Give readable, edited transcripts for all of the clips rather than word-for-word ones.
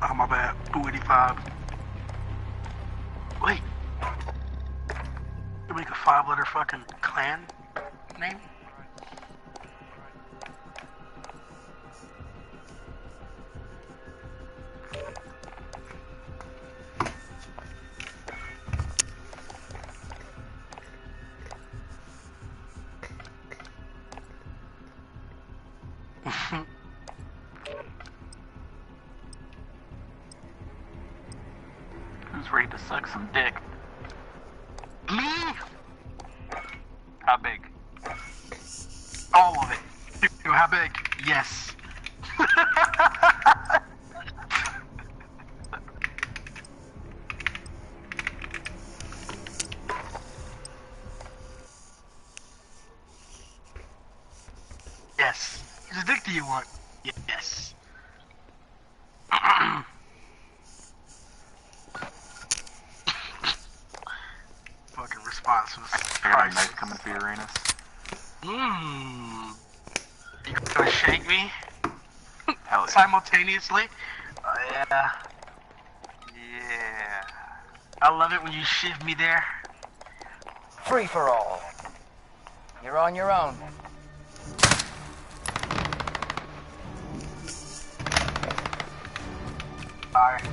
Oh, my bad. 285. Wait. You make a 5-letter fucking clan name? Who's ready to suck some dick? Me? How big? All of it. How big? Yes. Yes. Whose dick do you want? Yes. Fucking response was I got a knife coming for Uranus. Mmm. You gonna shake me? Hell yeah. Simultaneously? Oh, yeah. Yeah. I love it when you shift me there. Free for all. You're on your own. Alright.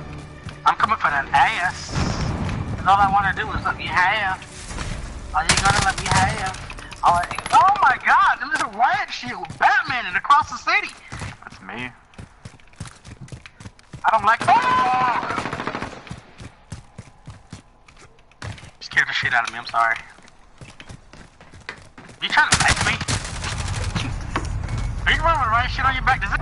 I'm coming for that ass. And all I want to do is let me have. Are you gonna let me have? Oh my god, there's a riot shield. Batman and across the city. That's me. I don't like. Oh! Scared the shit out of me. I'm sorry. You trying to knife me? Are you running with riot shit on your back? Does it?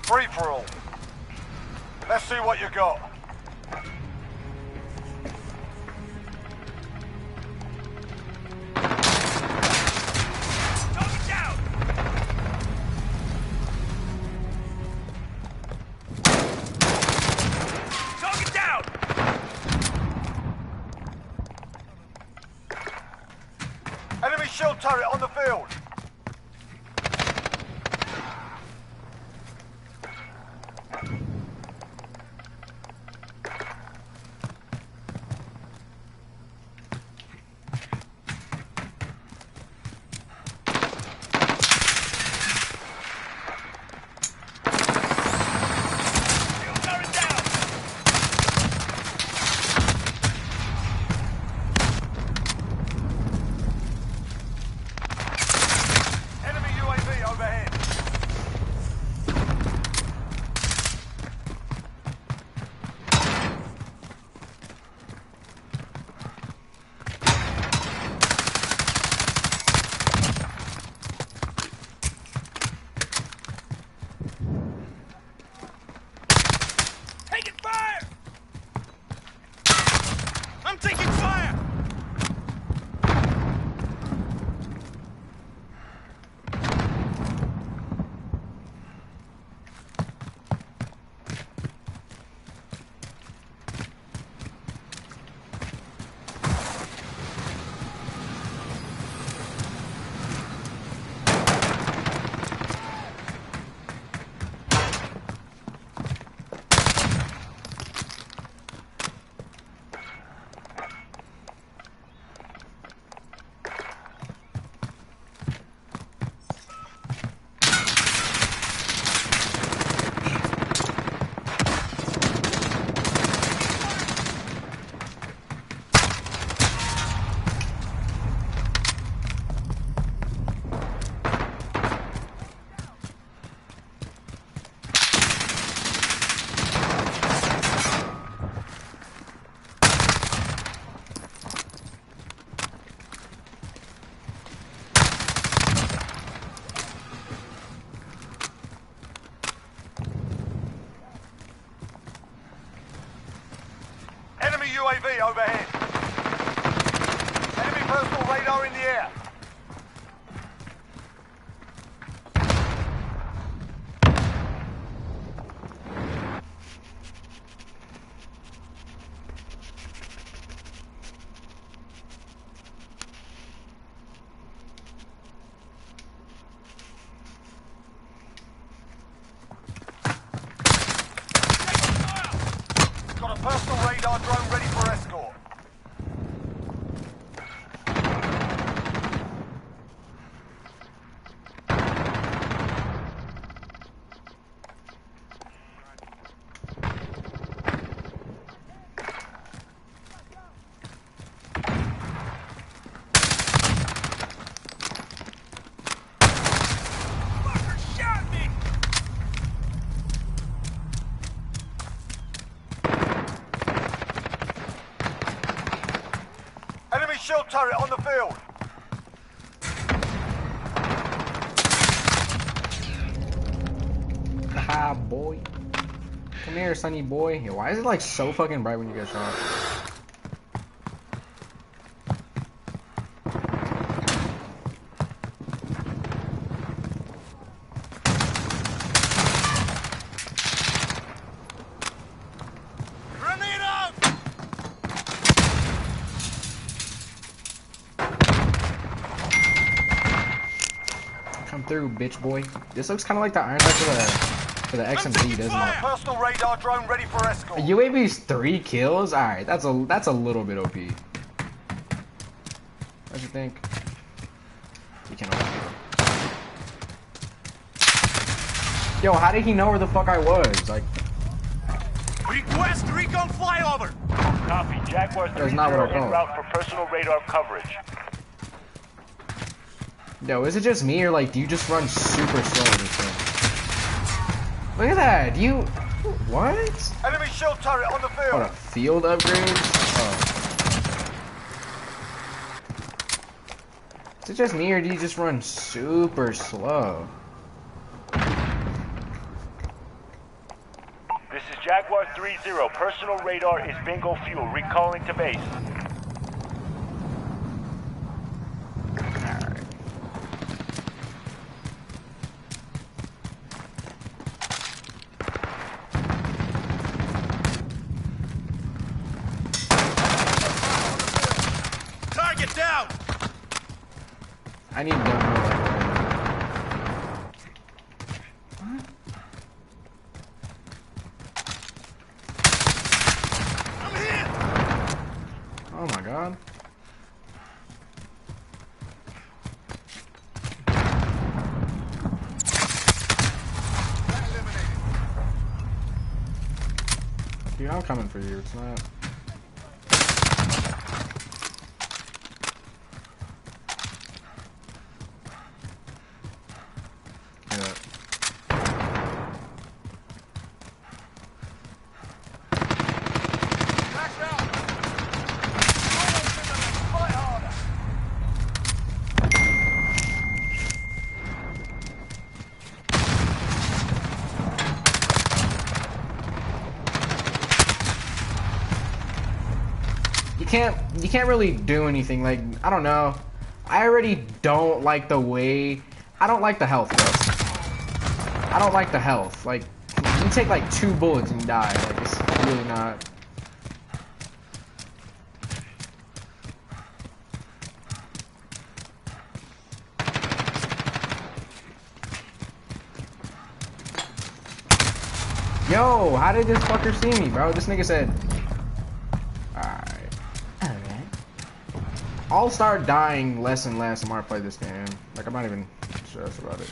Free for all. Let's see what you got. shield turret on the field. UAV overhead. Enemy personal radar in the air. Got a personal radar drone ready for escort. Enemy shield turret on the field. Haha, boy. Come here, sonny boy. Yo, why is it like so fucking bright when you get shot? Come through, bitch boy. This looks kind of like the iron sight for the XMC, doesn't it? Personal radar drone ready for escort. A UAV's 3 kills? Alright, that's a little bit OP. What you think? You can OP. Yo, how did he know where the fuck I was? Like, request recon flyover. Copy. Jaguar 3 not what I en thought. route for personal radar coverage. yo, is it just me or like do you just run super slow in this thing? Look at that. Do you what? Enemy shield turret on the What, field. a field upgrade? Oh. Is it just me or do you just run super slow? This is Jaguar 3-0. Personal radar is bingo fuel. Recalling to base. Alright. Target down. I need to know like right now. Oh my god. Dude, I'm coming for you. It's not. Yeah. You can't really do anything. Like, I don't know. I already don't like the way. I don't like the health, bro. I don't like the health. Like, you take like 2 bullets and you die. Like, it's really not. Yo, how did this fucker see me, bro? This nigga said. I'll start dying less and less the more I play this game. Like, I'm not even stressed about it.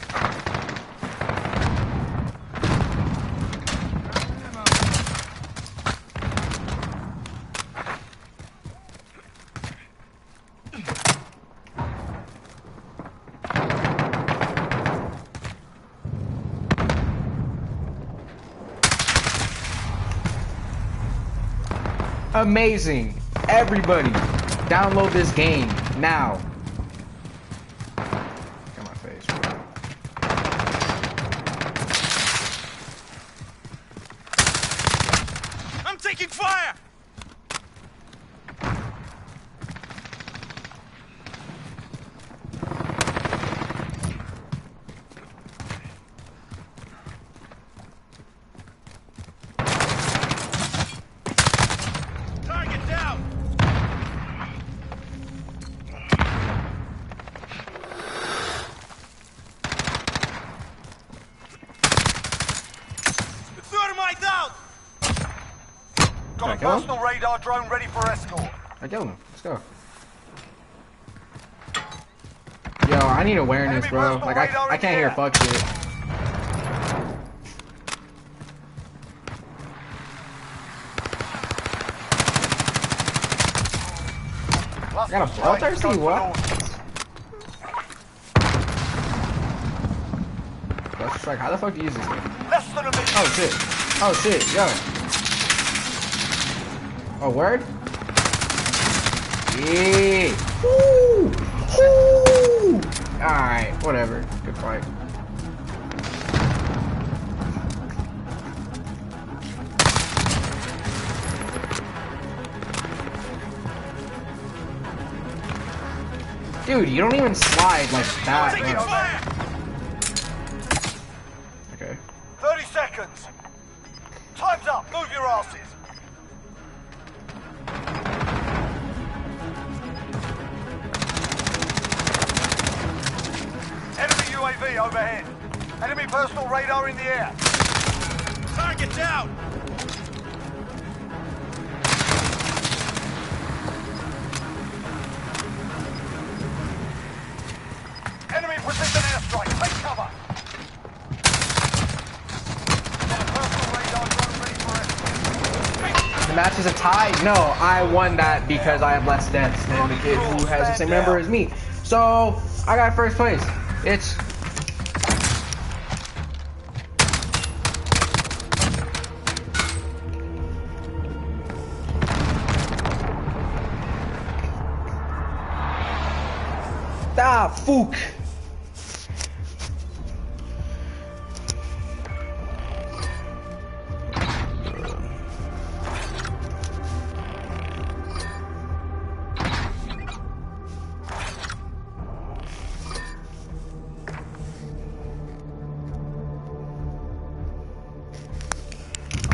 Amazing. Everybody. Download this game now. Got my face. Bro. I'm taking fire! Target down! Thermite out! Got a personal radar drone ready for escort. I killed him. Let's go. Yo, I need awareness, bro. Like, I can't hear fuck shit. I got a bloodthirsty? What? That's just like, how the fuck do you use this thing? Less than a minute. Oh shit. Oh shit, yo. Oh, word? Yeah. Woo! Woo! Alright, whatever. Good fight. Dude, you don't even slide like that. Okay. 30 seconds. Time's up. Move your asses. Enemy UAV overhead. Enemy personal radar in the air. Target down. Enemy precision airstrike. Take cover. The match is a tie? No, I won that because I have less deaths than the kid who has the same number as me. So, I got first place. It's... Ah, fuck.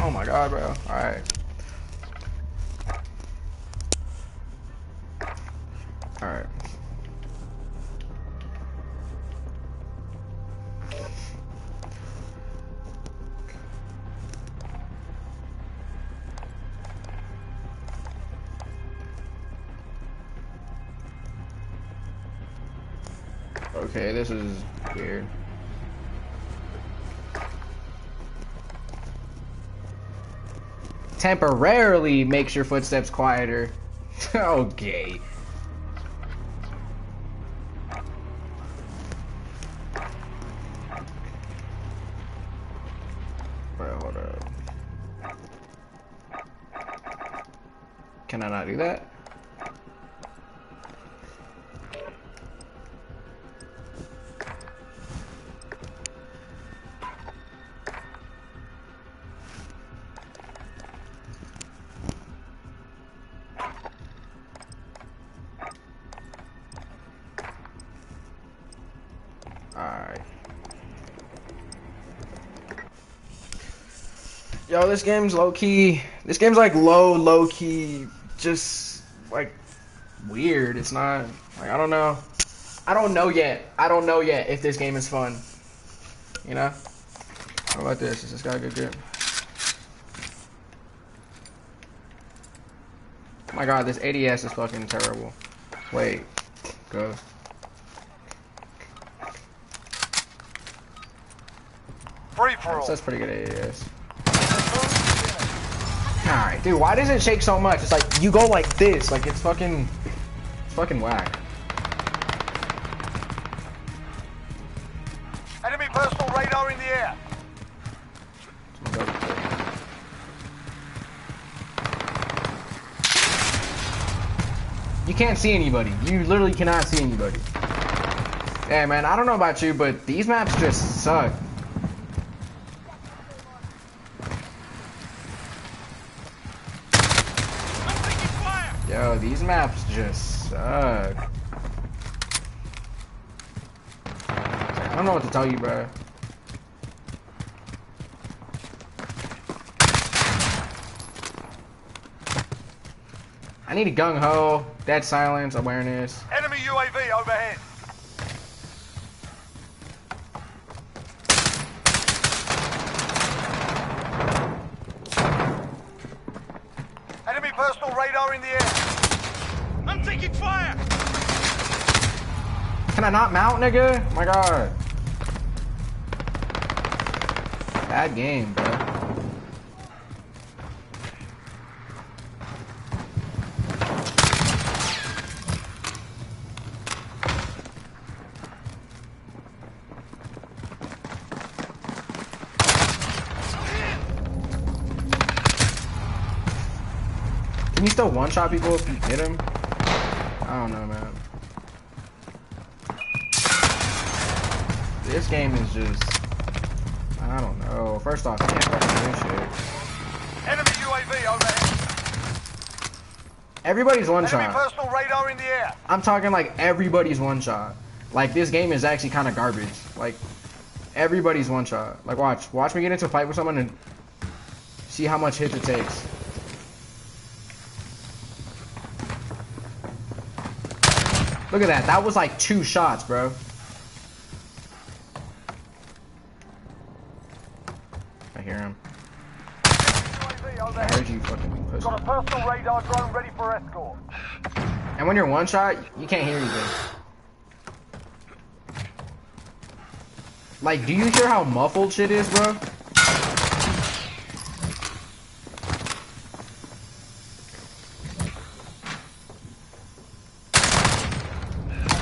Oh my god, bro. Alright. Alright. Okay, this is weird. Temporarily makes your footsteps quieter. Okay. Bro, hold up. Can I not do that? Alright. Yo, this game's low-key. This game's like low-key, just like weird. It's not like I don't know. I don't know yet. I don't know yet if this game is fun. You know? How about this? Is this guy a good grip? Oh my god, this ADS is fucking terrible. Wait. Go. Free for all. That's pretty good ADS. Alright, dude, why does it shake so much? It's like, you go like this, like it's fucking whack. Enemy personal radar in the air. You can't see anybody. You literally cannot see anybody. Yeah, man, I don't know about you, but these maps just suck. Yo, these maps just suck. I don't know what to tell you, bro. I need a gung-ho, dead silence, awareness. Enemy UAV overhead. Enemy personal radar in the air. I'm taking fire. Can I not mount, nigga? Oh my god. Bad game, bro. Can you still one-shot people if you hit him? I don't know, man. This game is just... I don't know. First off, I can't fucking do shit. Enemy UAV overhead. Everybody's Enemy one-shot. personal radar in the air. I'm talking like everybody's one-shot. Like, this game is actually kind of garbage. Like, everybody's one-shot. Like, watch me get into a fight with someone and see how much hits it takes. Look at that. That was like 2 shots, bro. I hear him. UAV I overhead. heard you fucking pussy. Got a personal radar drone ready for escort. And when you're one-shot, you can't hear anything. Like, do you hear how muffled shit is, bro?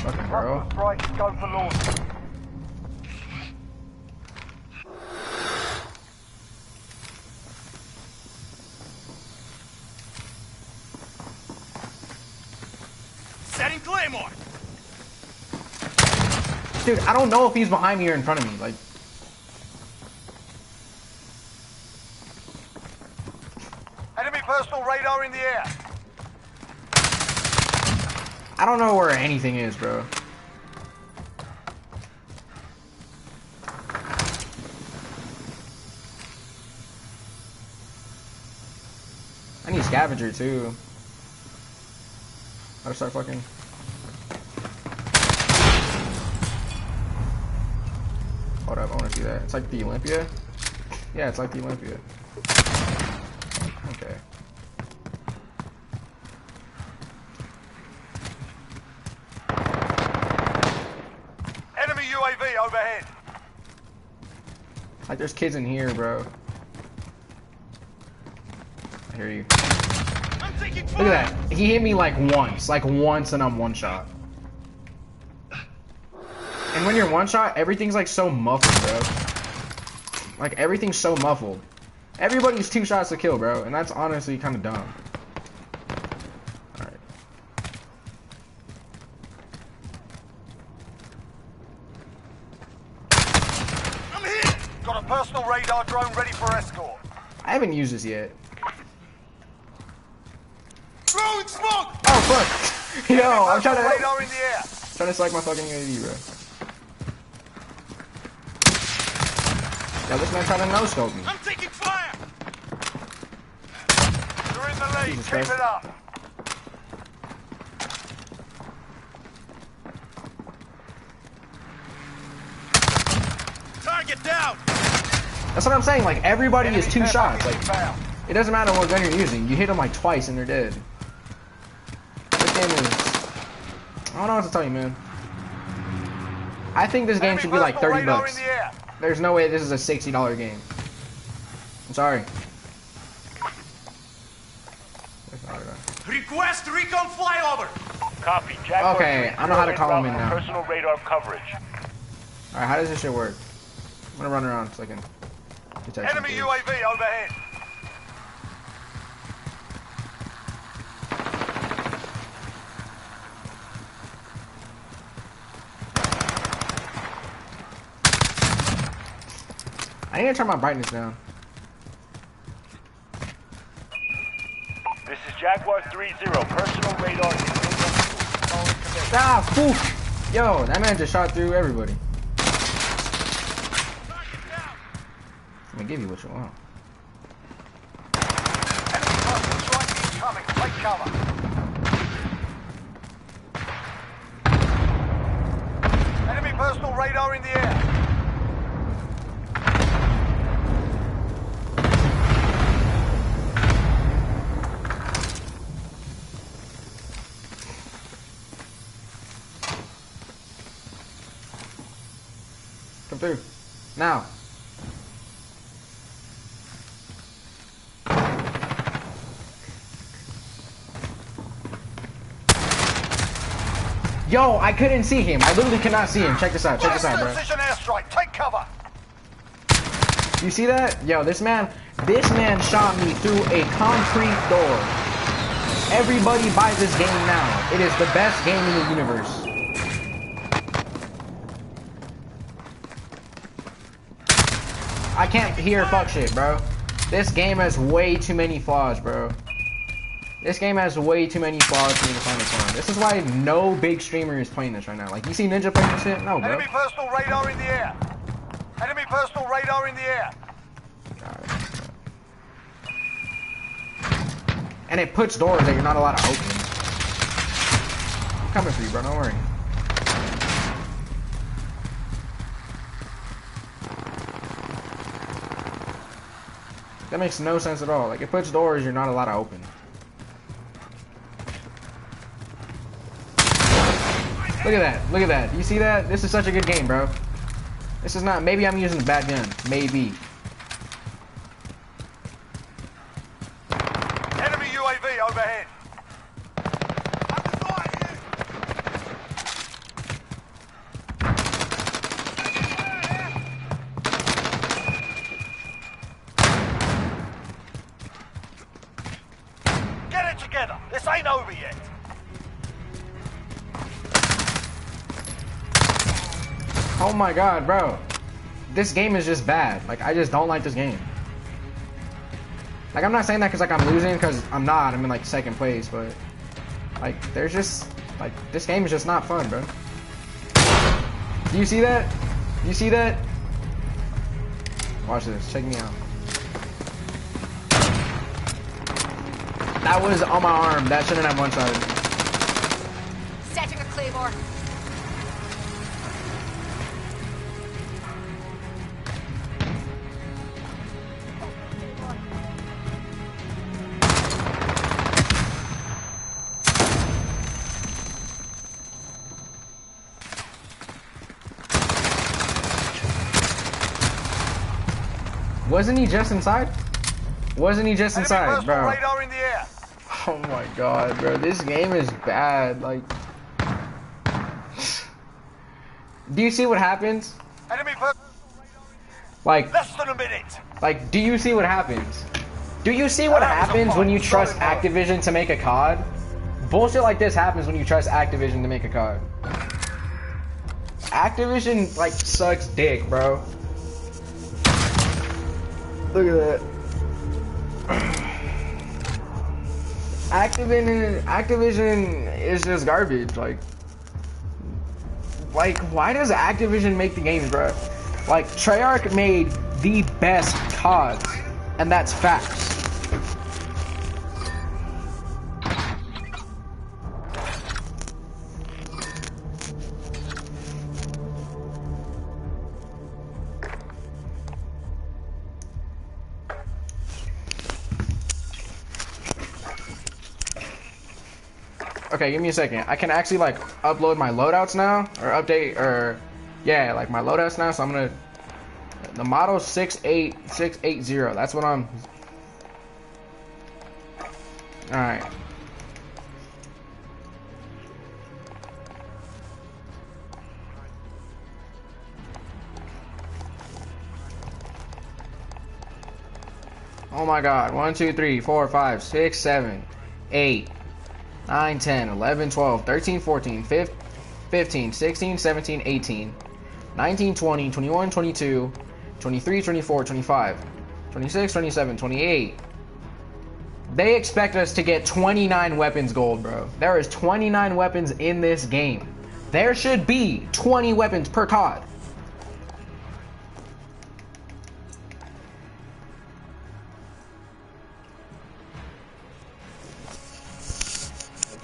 Fucking bro. Strike, go for launch. Setting Claymore. Dude, I don't know if he's behind me or in front of me. Like, Enemy personal radar in the air. I don't know where anything is, bro. I need scavenger too. I'll start fucking. Hold up, I want to see that. It's like the Olympia. Yeah, it's like the Olympia. Okay. UAV overhead. Like, there's kids in here, bro. I hear you. Look at that. He hit me like once, and I'm one shot. And when you're one shot, everything's like so muffled, bro. Like, everything's so muffled. Everybody's 2 shots to kill, bro, and that's honestly kind of dumb. Alright. I'm here. Got a personal radar drone ready for escort. I haven't used this yet. Throwing smoke. Oh, fuck! Yo, I'm trying to... Radar in the air. Trying to select my fucking UAV, bro. Yo, this man trying to no-scope me. I'm taking fire. You're in the lead. Jesus Keep Christ. it up. Target down. That's what I'm saying, like, everybody is 2 Enemy shots. care Like, package inbound. it doesn't matter what gun you're using. You hit them like twice and they're dead. This game is... I don't know what to tell you, man. I think this game Enemy should be like personal 30 radar bucks. in the air. There's no way this is a $60 game. I'm sorry. Request recon flyover. Copy. Jaguar Okay, I know how to call him in route now. for personal radar coverage. Alright, how does this shit work? I'm gonna run around so I can detect Enemy some UAV overhead. I need to turn my brightness down. This is Jaguar 3-0. Personal radar is bingo. Ah, poof! Yo, that man just shot through everybody. I'm gonna give you what you want. Enemy personal strike incoming. Take cover. Enemy personal radar in the air. Come through. Now. Yo, I couldn't see him. I literally cannot see him. Check this out. Check this out, bro. Precision airstrike. Take cover. You see that? Yo, this man shot me through a concrete door. Everybody buy this game now. It is the best game in the universe. I can't hear fuck shit, bro. This game has way too many flaws, bro. This game has way too many flaws for me to find it fun. This is why no big streamer is playing this right now. Like, you see Ninja playing this shit? No, bro. Enemy personal radar in the air. Enemy personal radar in the air. And it puts doors that you're not allowed to open. I'm coming for you, bro. Don't worry. That makes no sense at all. Like, it puts doors you're not allowed to open. Look at that. Look at that. You see that? This is such a good game, bro. This is not... Maybe I'm using a bad gun. Maybe. Enemy UAV overhead. Get it together. This ain't over yet. Oh my god, bro. This game is just bad. Like, I just don't like this game. Like, I'm not saying that because, like, I'm losing, because I'm not. I'm in, like, second place, but... Like, there's just... Like, this game is just not fun, bro. Do you see that? You see that? Watch this. Check me out. That was on my arm. That shouldn't have one-sided. Setting a claymore. Wasn't he just inside? Wasn't he just Enemy inside, personal bro? radar in the air. Oh my god, bro. This game is bad. Like, do you see what happens? Enemy personal Like, less than a minute. do you see what happens? Do you see what happens when you trust Activision to make a COD? Bullshit like this happens when you trust Activision to make a COD. Activision, like, sucks dick, bro. Look at that. Activision is just garbage. Like, why does Activision make the games, bro? Like, Treyarch made the best CODs, and that's facts. Okay, give me a second. I can actually like upload my loadouts now, or update, or yeah, like my loadouts now. So I'm gonna the model 68680. That's what I'm. All right. Oh my God! 1, 2, 3, 4, 5, 6, 7, 8. 9, 10, 11, 12, 13, 14, 15, 16, 17, 18, 19, 20, 21, 22, 23, 24, 25, 26, 27, 28. They expect us to get 29 weapons gold, bro. There is 29 weapons in this game. There should be 20 weapons per COD.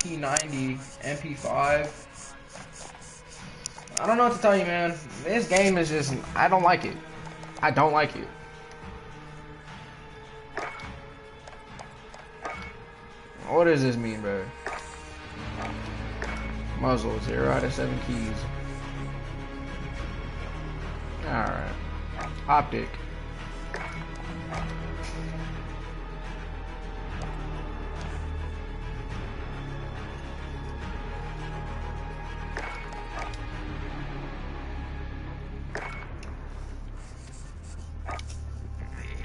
P90, MP5. I don't know what to tell you, man. This game is just, I don't like it. I don't like it. What does this mean, bro? Muzzle, 0 out of 7 keys. Alright. Optic.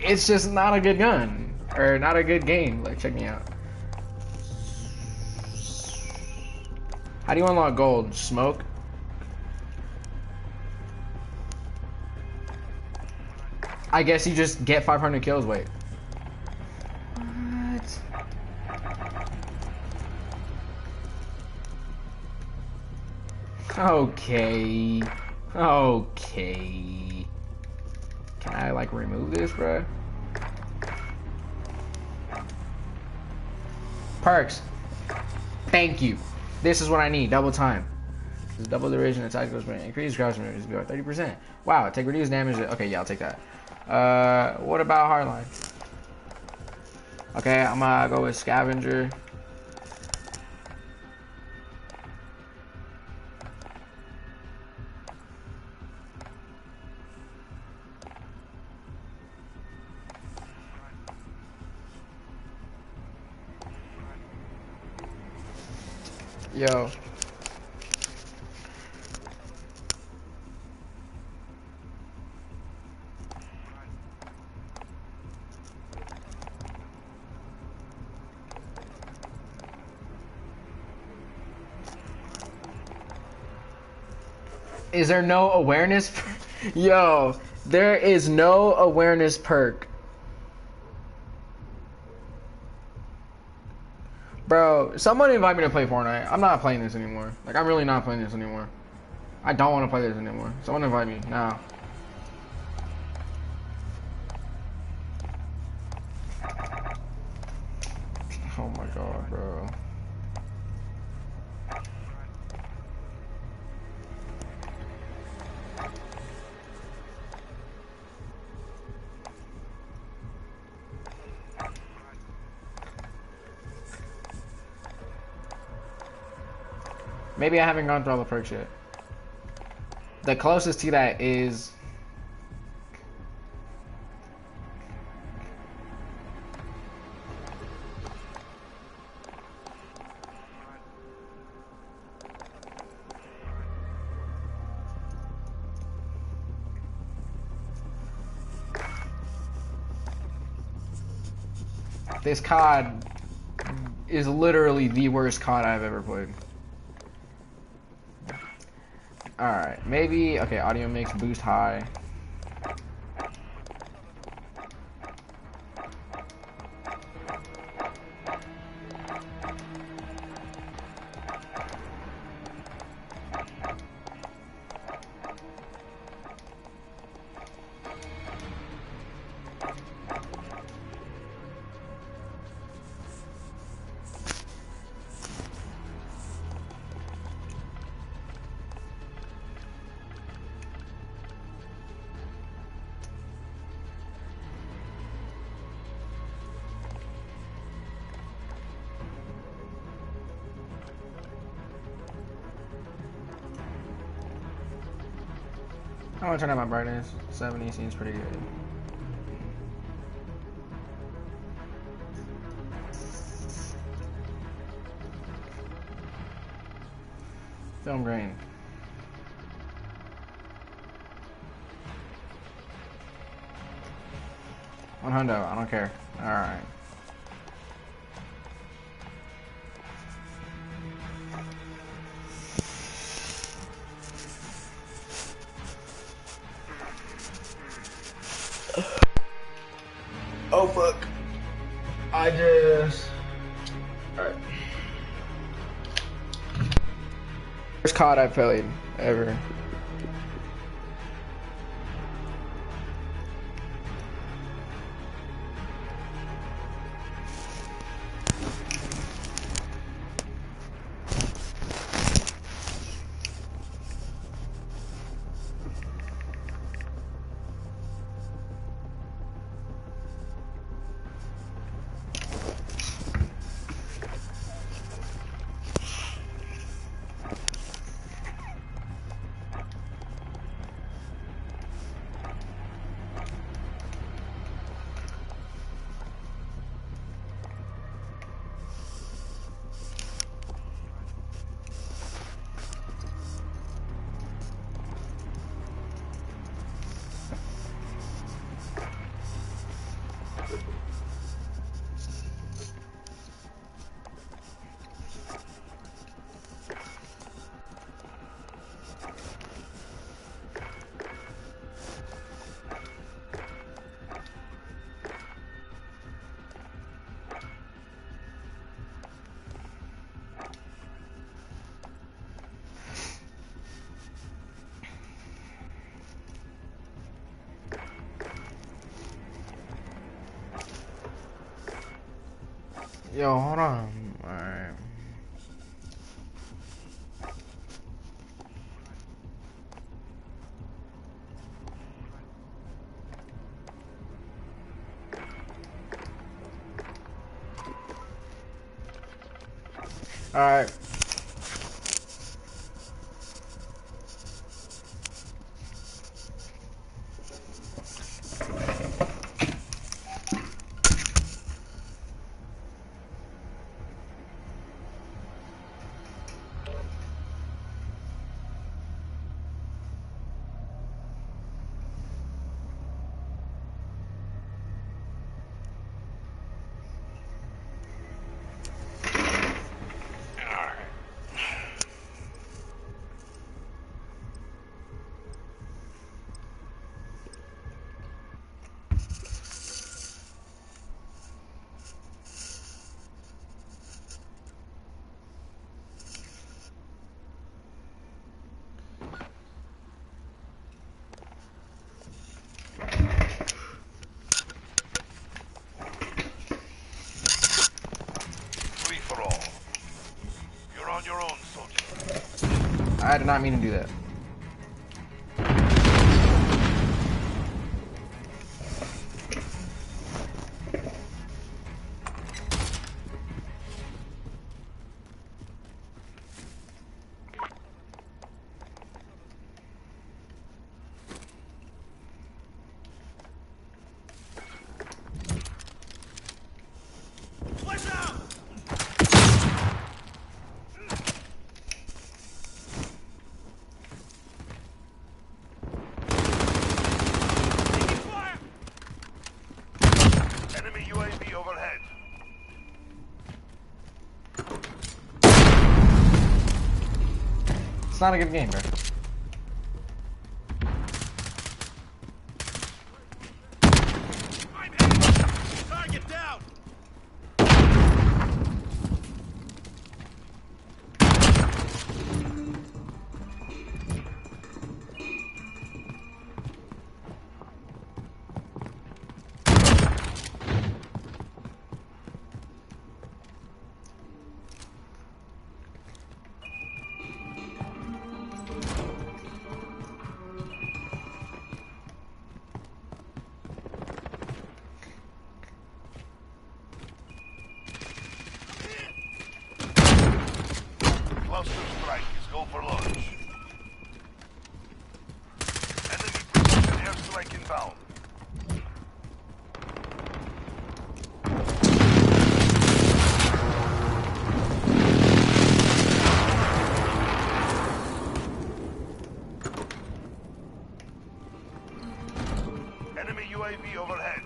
It's just not a good gun, or not a good game. Like, check me out. How do you unlock gold? Smoke? I guess you just get 500 kills. Wait. What? Okay. Okay. Can I, like, remove this, bro? Perks. Thank you. This is what I need. Double time. This is double duration attack goes sprint. Increase crouch moves by 30%. Wow, take reduced damage. Okay, yeah, I'll take that. What about hardline? Okay, I'm gonna go with scavenger. Yo. Is there no awareness? Yo, there is no awareness perk. Bro, someone invite me to play Fortnite. I'm not playing this anymore. Like, I'm really not playing this anymore. I don't want to play this anymore. Someone invite me now. Oh my god, bro. Maybe I haven't gone through all the perks yet. The closest to that is This COD is literally the worst COD I've ever played. Alright, maybe, okay, audio mix, boost high. I want to turn up my brightness. 70 seems pretty good. Film grain. 100, I don't care. Alright. Oh fuck. I just... Alright. First COD I played ever. Yo, hold on. Alright. Alright. I did not mean to do that. It's not a good game, bro. Target down! Cluster strike is go for launch. Enemy precision airstrike inbound. Enemy UAV overhead.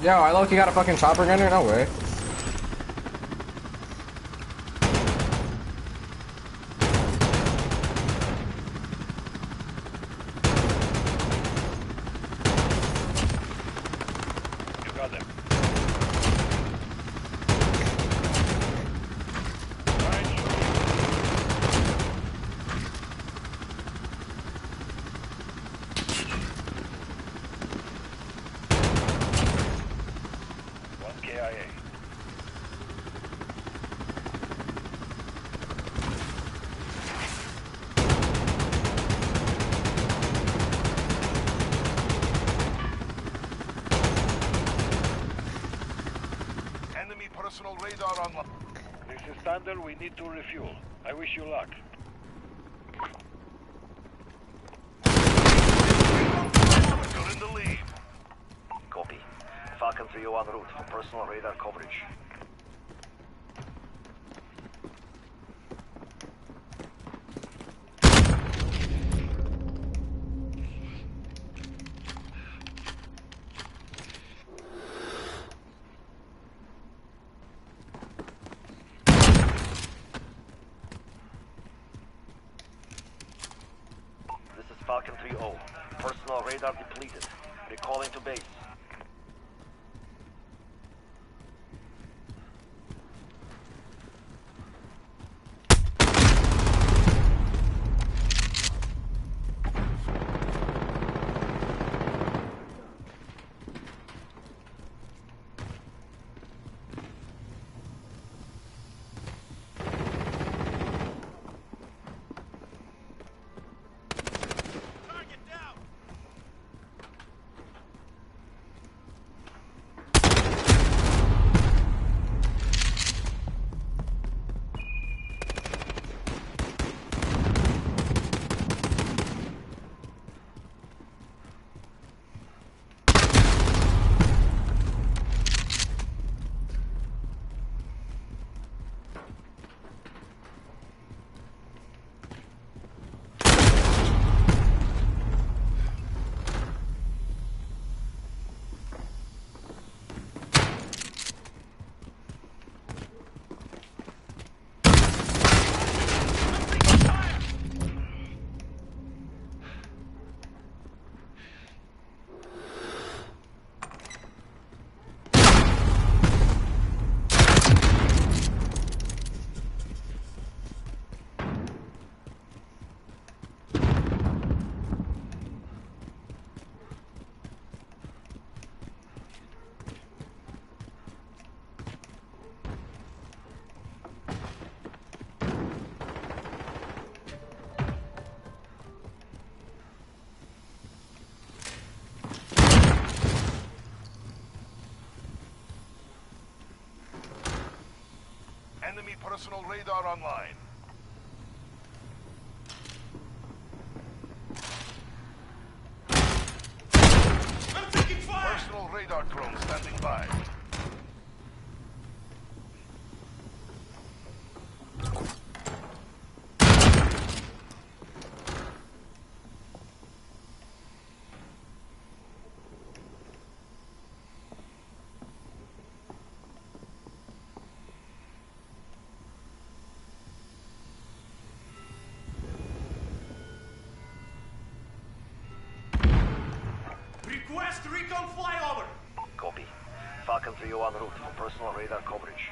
Yo, I low-key got a fucking chopper gunner? No way. You got them. KIA. Enemy personal radar online. This is Thunder. We need to refuel. I wish you luck. You're in the lead. Copy. Falcon 301 route for personal radar coverage. This is Falcon 3-0. Personal radar depleted. Recalling to base. Enemy personal radar online. I'm taking fire! Personal radar drone standing by. Request recon flyover! Copy. Falcon 3 en route for personal radar coverage.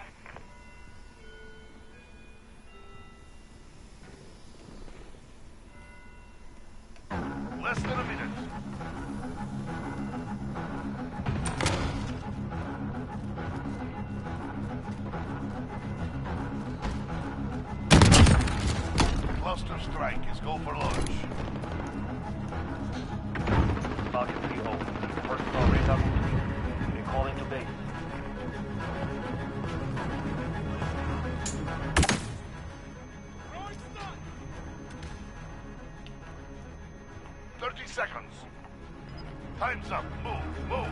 Less than a minute. Cluster strike is go for launch. Falcon 3 personal radar complete. Recalling to base. Seconds. Time's up. Move, move.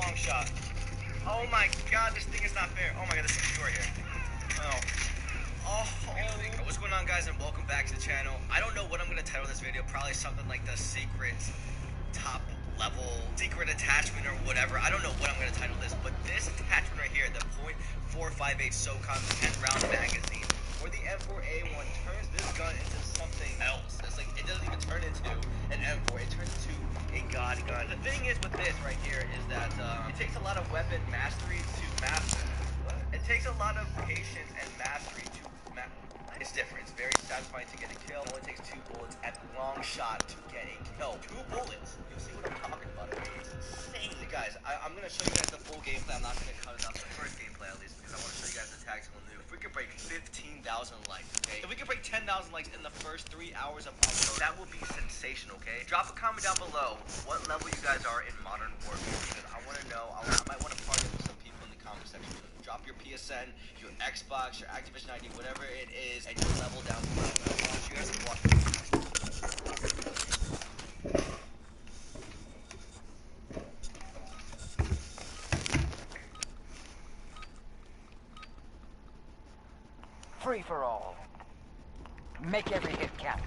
Long shot. Oh my god, this thing is not fair. Oh my god, there's a door here. Oh. What's going on, guys, and welcome back to the channel. I don't know what I'm going to title this video. Probably something like the secret top level secret attachment or whatever. I don't know what I'm going to title this, but this attachment right here, the .458 SOCOM 10-round magazine, where the M4A1 turns this gun into something else. It's like, it doesn't even turn into an M4, it turns into a god gun. The thing is with this right here is that it takes a lot of weapon mastery to master. It takes a lot of patience and mastery to master. It's different. It's very satisfying to get a kill. It only takes 2 bullets at long shot to get a kill. 2 bullets. You'll see what I'm talking about. It's insane. Guys, I'm going to show you guys the full gameplay. I'm not going to cut it up the first gameplay at least because I want to show you guys the tactical noob. If we could break 15,000 likes, okay? If we could break 10,000 likes in the first 3 hours of upload, that would be sensational, okay? Drop a comment down below what level you guys are in Modern Warfare because I want to know. I might want to party with some people in the comment section. Drop your PSN, your Xbox, your Activision ID, whatever it is, and your level down below. I want you guys to watch. Free for all. Make every hit count.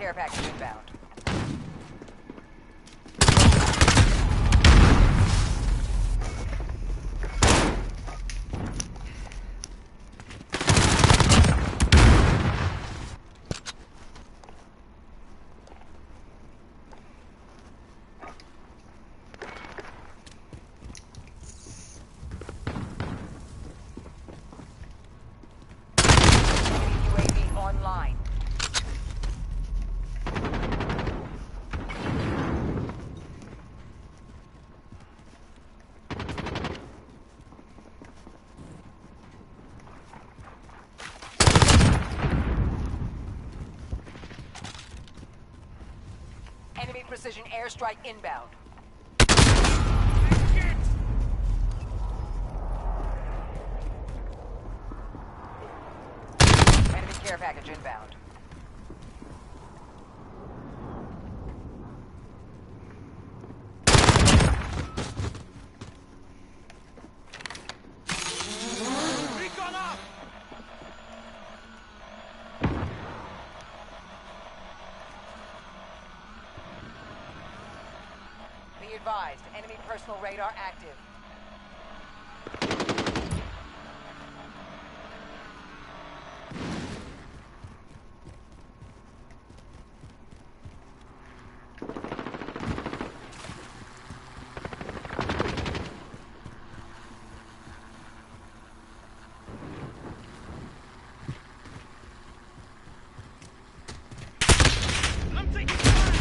care package inbound. UAV online. Enemy precision airstrike inbound. Enemy care package inbound. Recon up! Be advised, enemy personal radar active. I'm taking fire!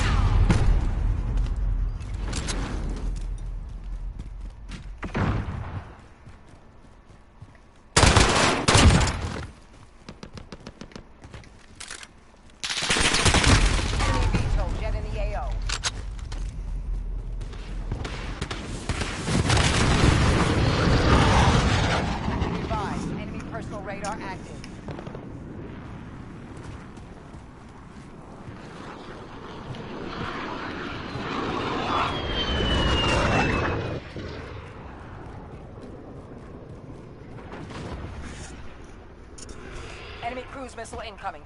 Enemy VTOL jet in the AO. Be advised, enemy personal radar active. Enemy cruise missile incoming.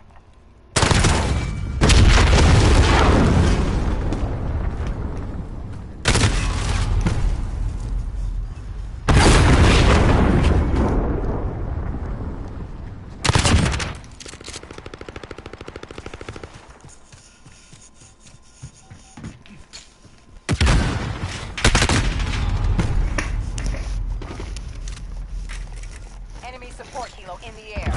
Enemy support helo in the air.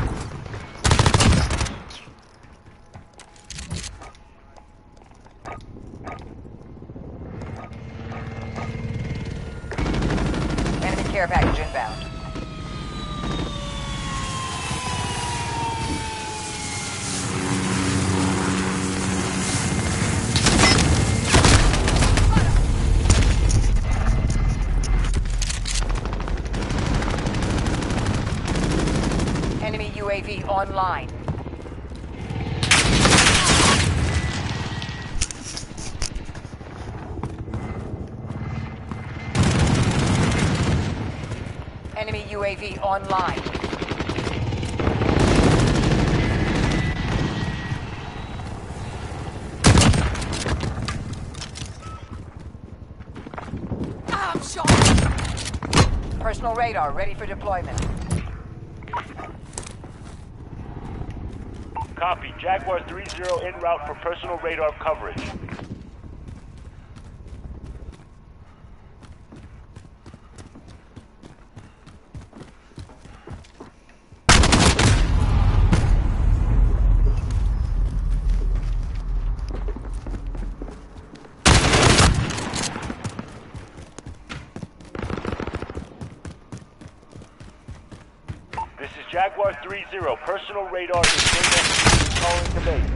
Enemy care package inbound. Enemy UAV online. Enemy UAV online. Ah, I'm shot! Personal radar ready for deployment. Copy. Jaguar 3-0 en route for personal radar coverage. This is Jaguar 3-0. Personal radar is calling to base.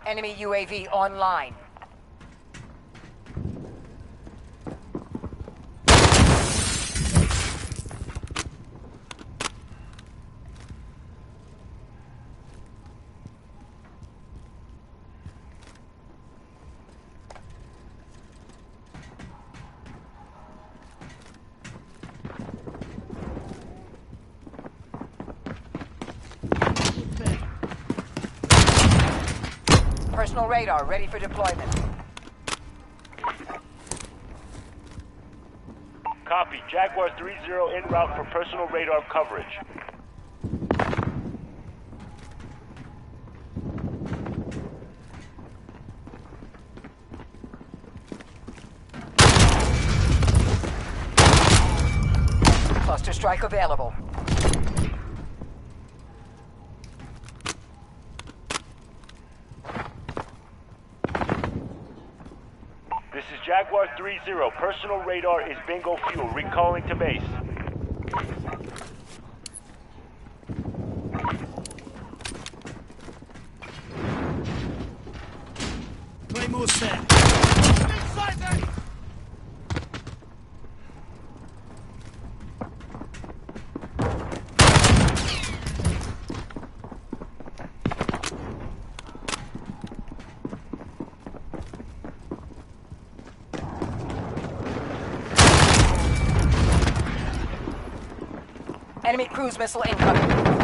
Enemy UAV online. Personal radar ready for deployment. Copy. Jaguar 3-0 en route for personal radar coverage. Cluster strike available. This is Jaguar 3-0. Personal radar is bingo fuel. Recalling to base. Claymore set. Inside there! Enemy cruise missile incoming.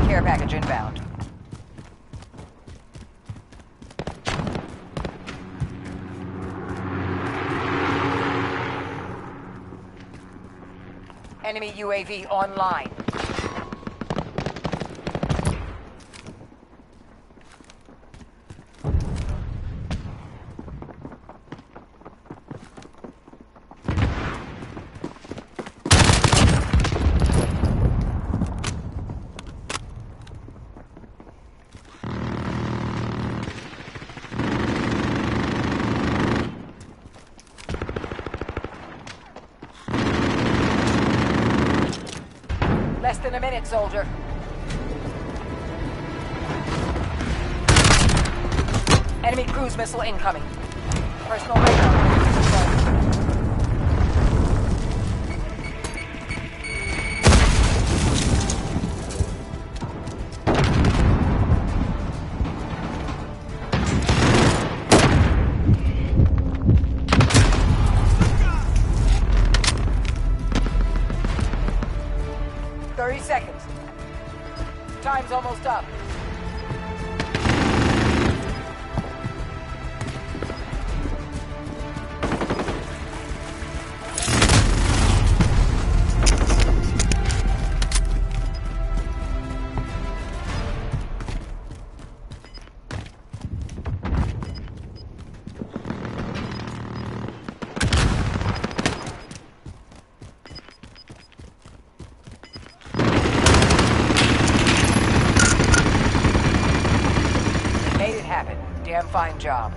Care package inbound. Enemy UAV online. Less than a minute, soldier. Enemy cruise missile incoming. Personal radar. Seconds. Time's almost up. Damn fine job.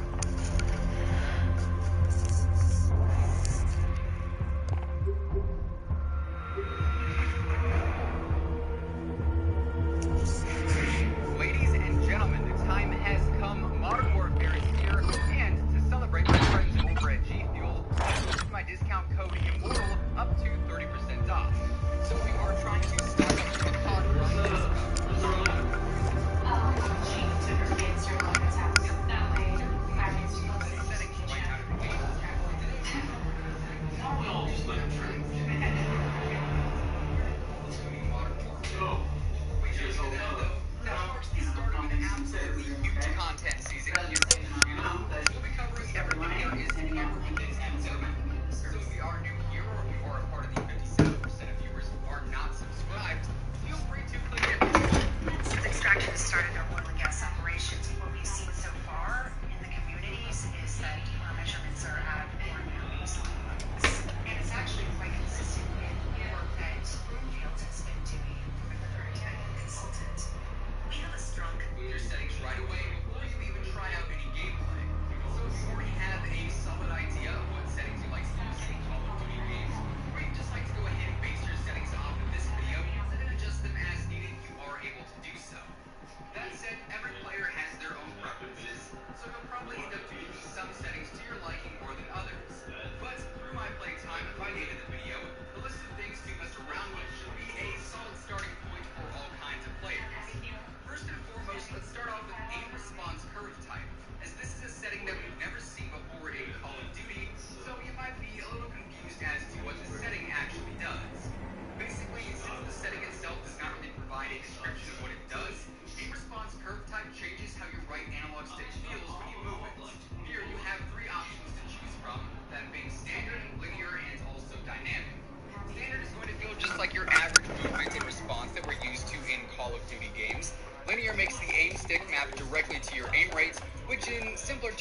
Ladies and gentlemen, the time has come. Modern Warfare is here, and to celebrate, my friends over at G Fuel have used my discount code IMMORTAL up to 30% off. So we are trying to stock up the pod runs.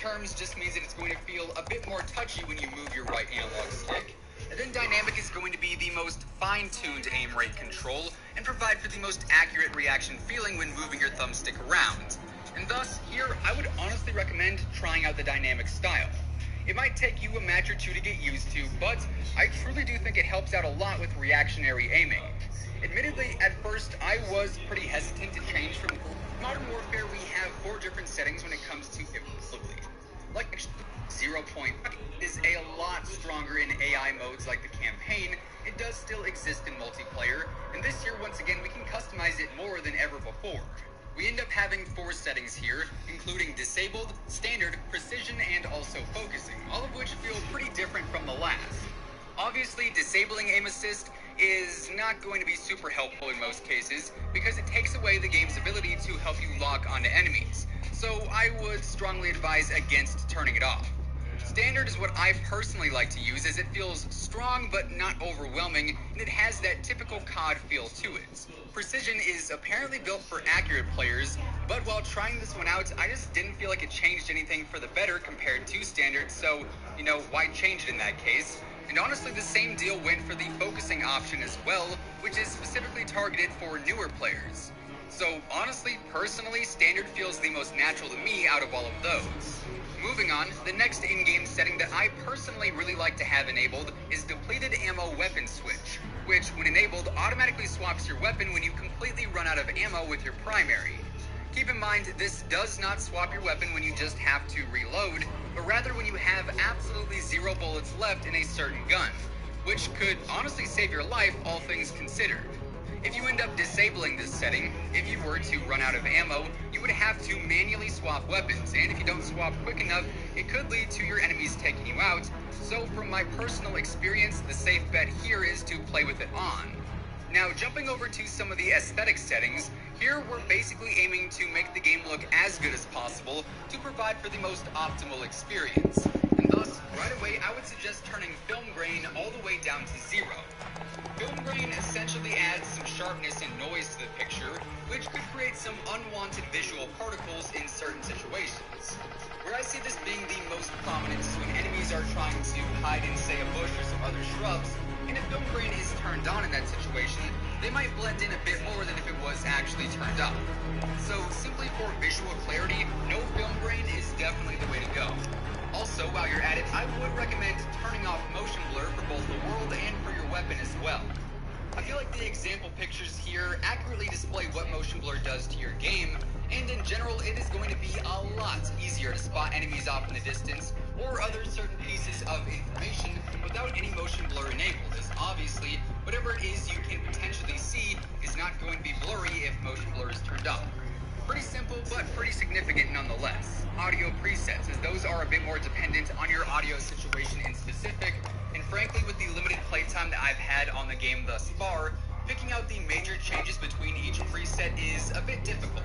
terms just means that it's going to feel a bit more touchy when you move your right analog stick. And then dynamic is going to be the most fine-tuned aim rate control and provide for the most accurate reaction feeling when moving your thumbstick around. And thus, here, I would honestly recommend trying out the dynamic style. It might take you a match or two to get used to, but I truly do think it helps out a lot with reactionary aiming. Admittedly, at first, I was pretty hesitant to change from Modern Warfare. We have 4 different settings when it comes to fluidly. Like 0. is a lot stronger in AI modes like the campaign. It does still exist in multiplayer, and this year, once again, we can customize it more than ever before. We end up having 4 settings here, including disabled, standard, precision, and also focusing, all of which feel pretty different from the last. Obviously, disabling aim assist is not going to be super helpful in most cases, because it takes away the game's ability to help you lock onto enemies, so I would strongly advise against turning it off. Standard is what I personally like to use, as it feels strong but not overwhelming, and it has that typical COD feel to it. Precision is apparently built for accurate players, but while trying this one out, I just didn't feel like it changed anything for the better compared to Standard, so, why change it in that case? And honestly, the same deal went for the focusing option as well, which is specifically targeted for newer players. So honestly, personally, Standard feels the most natural to me out of all of those. Moving on, the next in-game setting that I personally really like to have enabled is Depleted Ammo Weapon Switch, which, when enabled, automatically swaps your weapon when you completely run out of ammo with your primary. Keep in mind, this does not swap your weapon when you just have to reload, but rather when you have absolutely 0 bullets left in a certain gun, which could honestly save your life, all things considered. If you end up disabling this setting, if you were to run out of ammo, you would have to manually swap weapons, and if you don't swap quick enough, it could lead to your enemies taking you out. So from my personal experience, the safe bet here is to play with it on. Now, jumping over to some of the aesthetic settings, here we're basically aiming to make the game look as good as possible to provide for the most optimal experience. And thus, right away, I would suggest turning film grain all the way down to 0. Film grain essentially adds some sharpness and noise to the picture, which could create some unwanted visual particles in certain situations. Where I see this being the most prominent is when enemies are trying to hide in, say, a bush or some other shrubs, and if film grain is turned on in that situation, they might blend in a bit more than if it was actually turned up. So simply for visual clarity, no film grain is definitely the way to go. Also, while you're at it, I would recommend turning off motion blur for both the world and for your weapon as well. I feel like the example pictures here accurately display what motion blur does to your game, and in general, it is going to be a lot easier to spot enemies off in the distance or other certain pieces of information without any motion blur enabled, as obviously, whatever it is you can potentially see is not going to be blurry if motion blur is turned off. Pretty simple, but pretty significant nonetheless. Audio presets, as those are a bit more dependent on your audio situation in specific, and frankly, with the limited playtime that I've had on the game thus far, picking out the major changes between each preset is a bit difficult.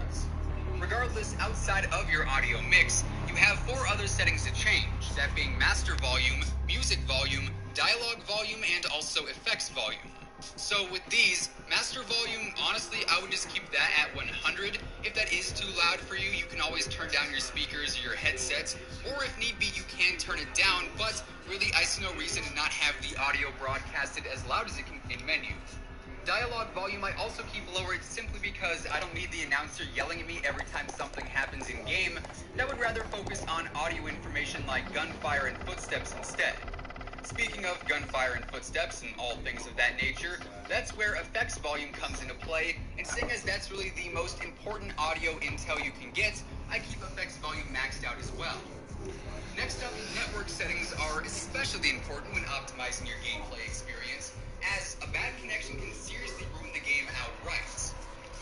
Regardless, outside of your audio mix, you have 4 other settings to change, that being master volume, music volume, dialogue volume, and also effects volume. So with these, master volume, honestly, I would just keep that at 100. If that is too loud for you, you can always turn down your speakers or your headsets, or if need be, you can turn it down, but really I see no reason to not have the audio broadcasted as loud as it can in menu. Dialogue volume I also keep lowered simply because I don't need the announcer yelling at me every time something happens in game, and I would rather focus on audio information like gunfire and footsteps instead. Speaking of gunfire and footsteps and all things of that nature, that's where effects volume comes into play, and seeing as that's really the most important audio intel you can get, I keep effects volume maxed out as well. Next up, network settings are especially important when optimizing your gameplay experience, as a bad connection can seriously ruin the game outright.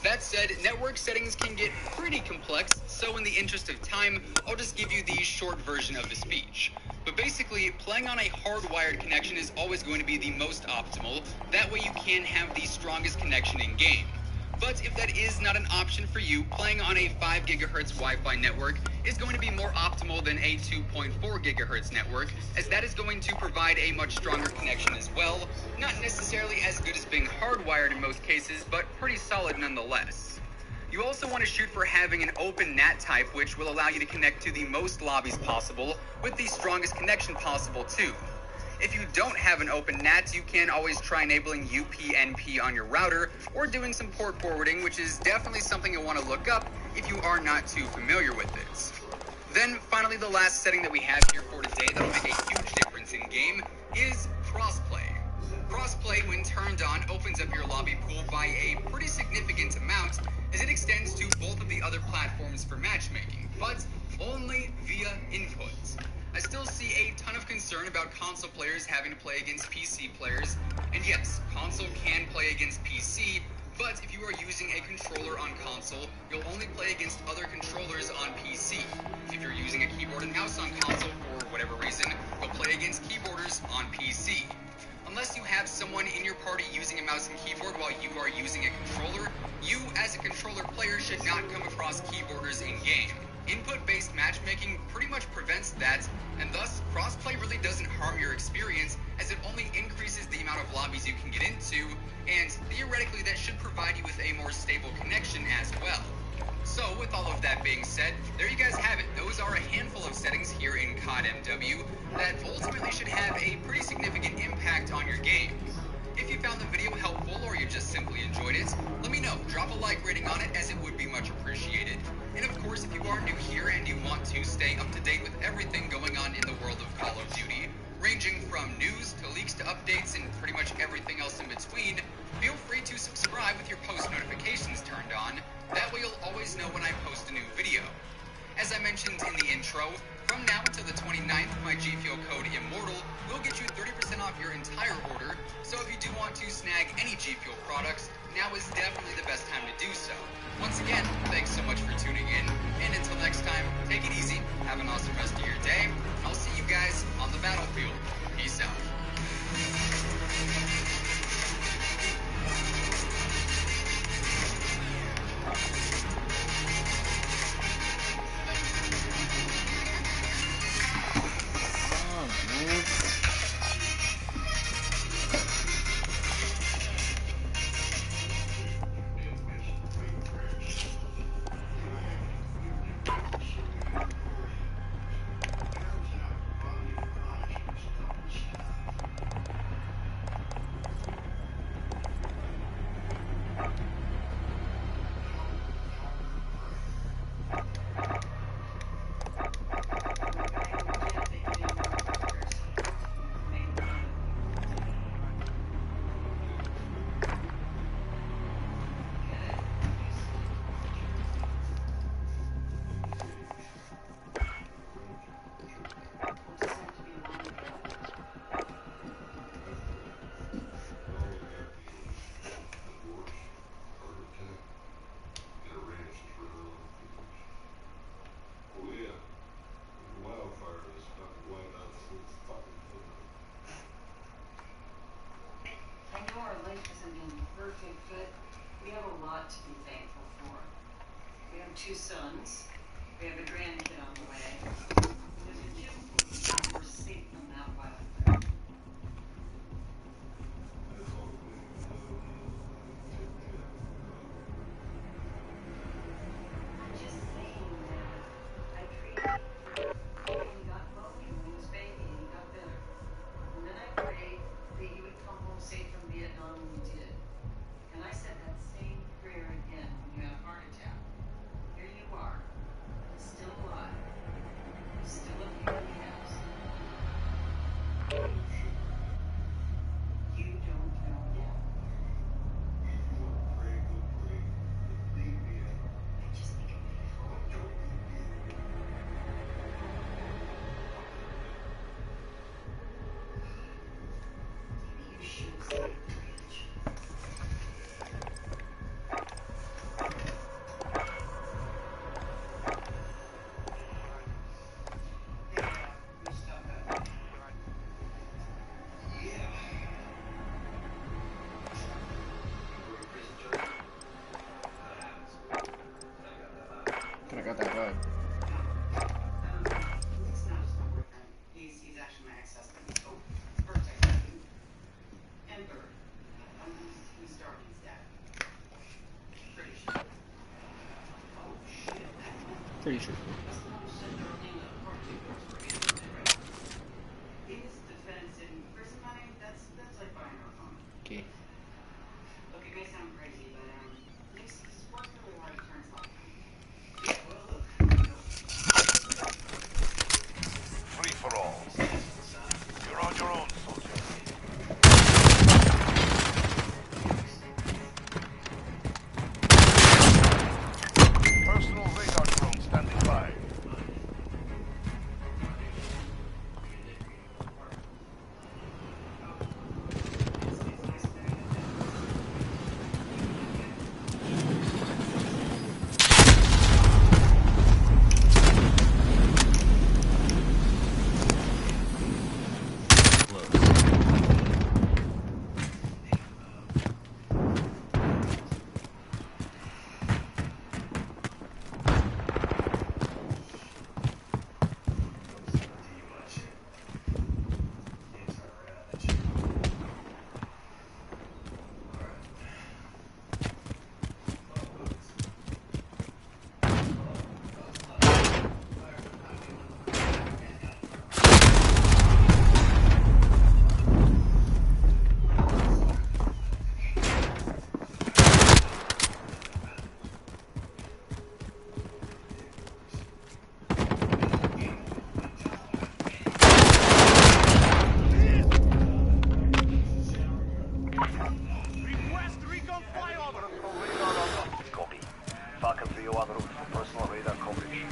That said, network settings can get pretty complex, so in the interest of time, I'll just give you the short version of the speech. But basically, playing on a hardwired connection is always going to be the most optimal. That way you can have the strongest connection in game. But if that is not an option for you, playing on a 5 GHz Wi-Fi network is going to be more optimal than a 2.4 GHz network, as that is going to provide a much stronger connection as well. Not necessarily as good as being hardwired in most cases, but pretty solid nonetheless. You also want to shoot for having an open NAT type, which will allow you to connect to the most lobbies possible with the strongest connection possible too. If you don't have an open NAT, you can always try enabling UPnP on your router or doing some port forwarding, which is definitely something you'll want to look up if you are not too familiar with it. Then finally, the last setting that we have here for today that will make a huge difference in game is crossplay. Crossplay, when turned on, opens up your lobby pool by a pretty significant amount as it extends to both of the other platforms for matchmaking, but only via input. I still see a ton of concern about console players having to play against PC players, and yes, console can play against PC, but if you are using a controller on console, you'll only play against other controllers on PC. If you're using a keyboard and mouse on console for whatever reason, you'll play against keyboarders on PC. Unless you have someone in your party using a mouse and keyboard while you are using a controller, you as a controller player should not come across keyboarders in-game. Input-based matchmaking pretty much prevents that, and thus, crossplay really doesn't harm your experience as it only increases the amount of lobbies you can get into, and theoretically that should provide you with a more stable connection as well. So, with all of that being said, there you guys have it. Those are a handful of settings here in COD MW that ultimately should have a pretty significant impact on your game. If you found the video helpful or you just simply enjoyed it, let me know. Drop a like rating on it as it would be much appreciated. And of course, if you are new here and you want to stay up to date with everything going on in the world of Call of Duty, ranging from news to leaks to updates and pretty much everything else in between, feel free to subscribe with your post notifications turned on. That way you'll always know when I post a new video. As I mentioned in the intro, from now until the 29th, my G Fuel code IMMORTAL will get you 30% off your entire order, so if you do want to snag any G Fuel products, now is definitely the best time to do so. Once again, thanks so much for tuning in, and until next time, take it easy, have an awesome rest of your day, I'll see you guys on the battlefield. Peace out. Two sons. We have a grandkid on the way. There's a few we're safe from that wildfire. I'm just saying that I treated him. He got well when he was baby and he got better. And then I prayed that he would come home safe from Vietnam, and he did. And I said that same prayer again when you had a heart attack. Here you are, still alive, still a few in the house. You don't know yet. I just think maybe you should say it. I got that bug. It's not just my boyfriend. He's actually my ex-husband. Oh, birthday. Ember. He's Darby's dad. Pretty sure. Pretty sure. Okay. Look, it may sound crazy, but this works really hard to turn off. Free for all. You're on your own, soldier. Personal radar drone standing by. Falcon 3 on route for personal radar coverage.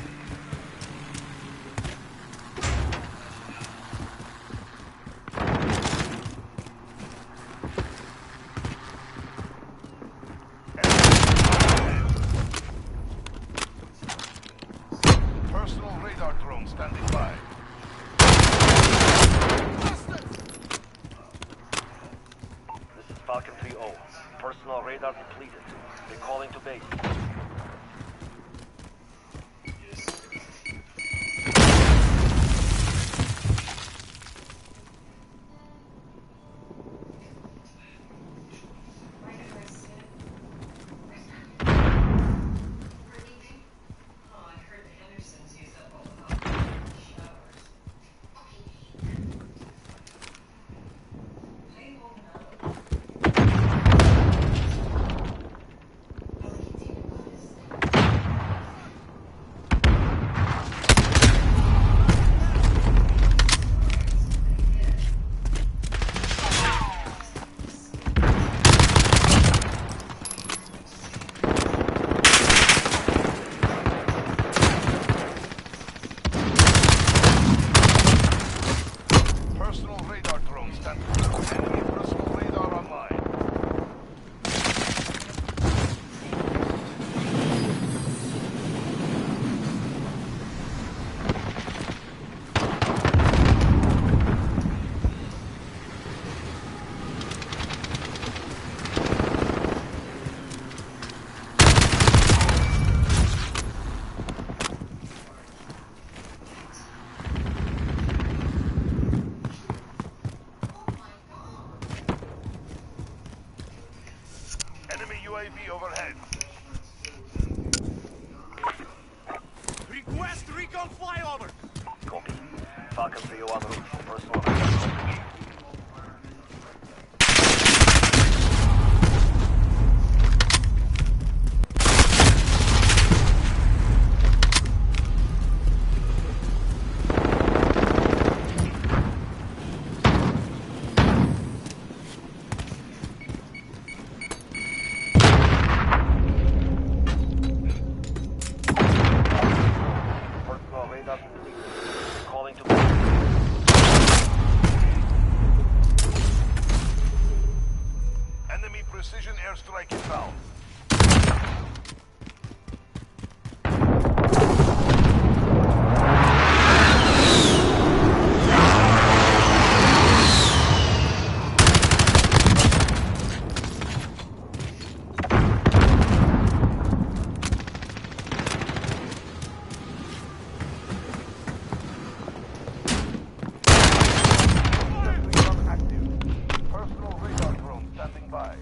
Personal radar drone standing by. This is Falcon 3-0. Personal radar depleted. They're calling to base. UAV overhead. Request recon flyover. Copy. Falcon 3 on route for personal radar coverage. Precision airstrike inbound. Personal radar drone standing by.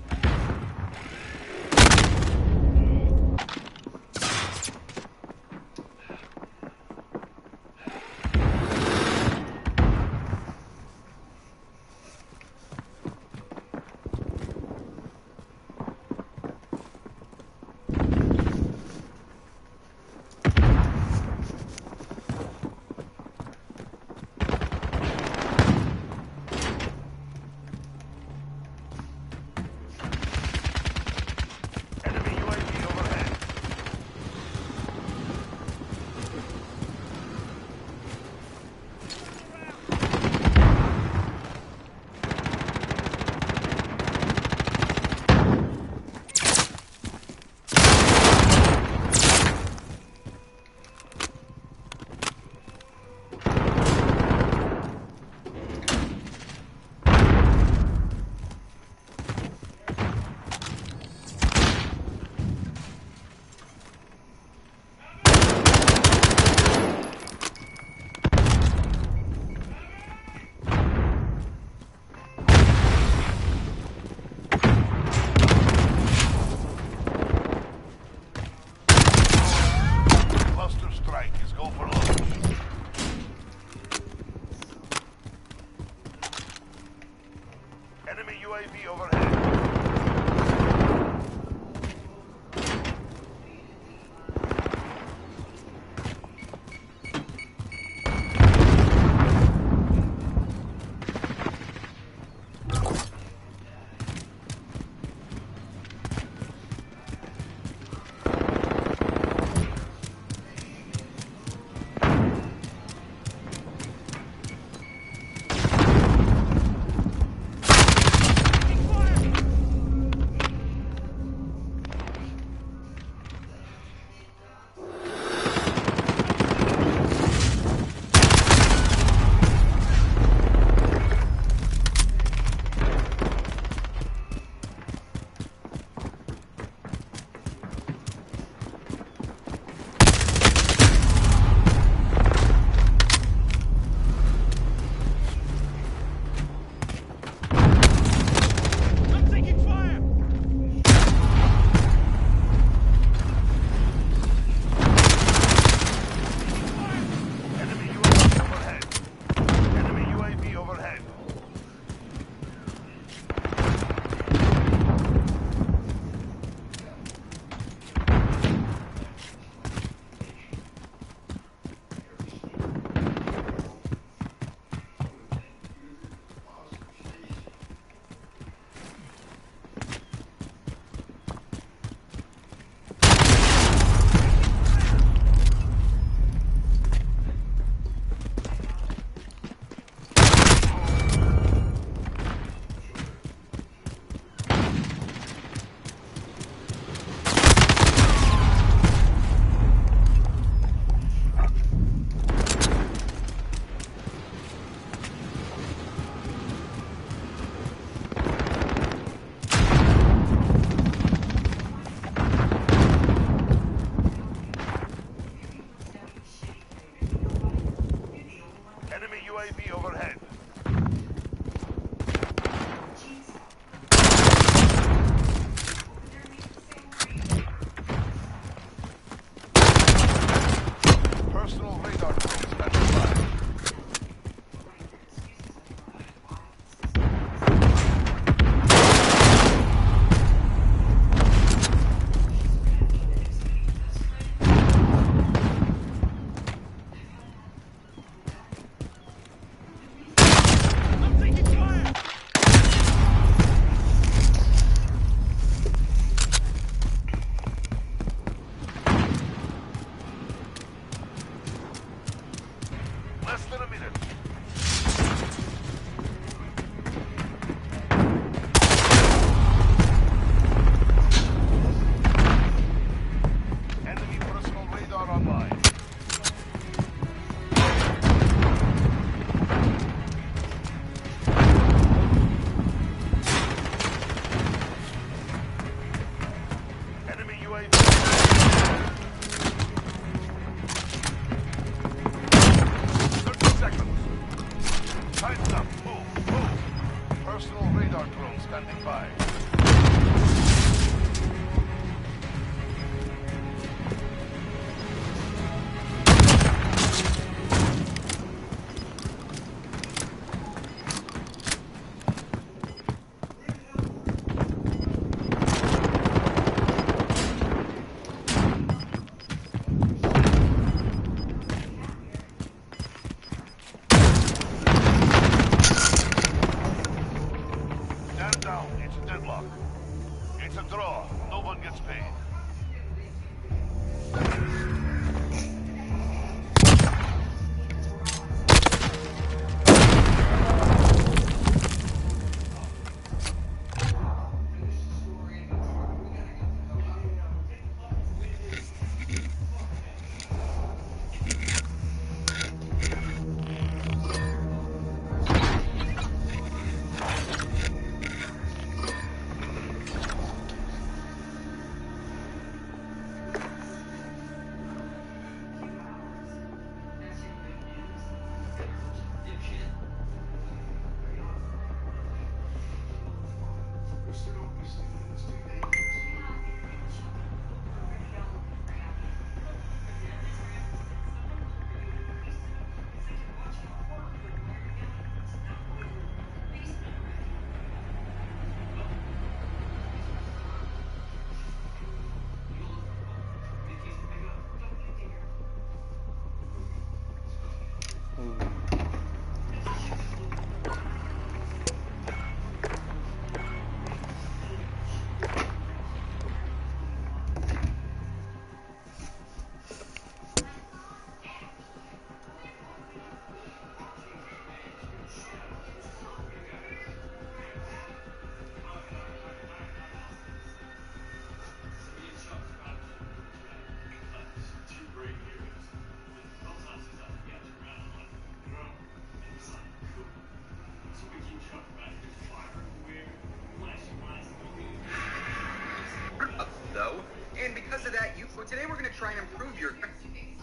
Today we're going to try and improve your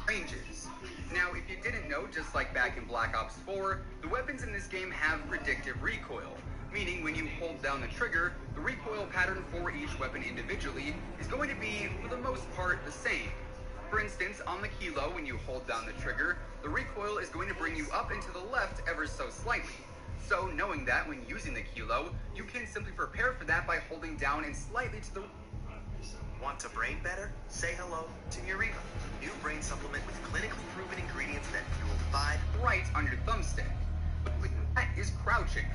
ranges. Now, if you didn't know, just like back in Black Ops 4, the weapons in this game have predictive recoil, meaning when you hold down the trigger, the recoil pattern for each weapon individually is going to be, for the most part, the same. For instance, on the Kilo, when you hold down the trigger, the recoil is going to bring you up and to the left ever so slightly. So, knowing that when using the Kilo, you can simply prepare for that by holding down and slightly to the... Want to brain better? Say hello to Neuriva, new brain supplement with clinically proven ingredients that fuel 5 right on your thumbstick. But that is crouching.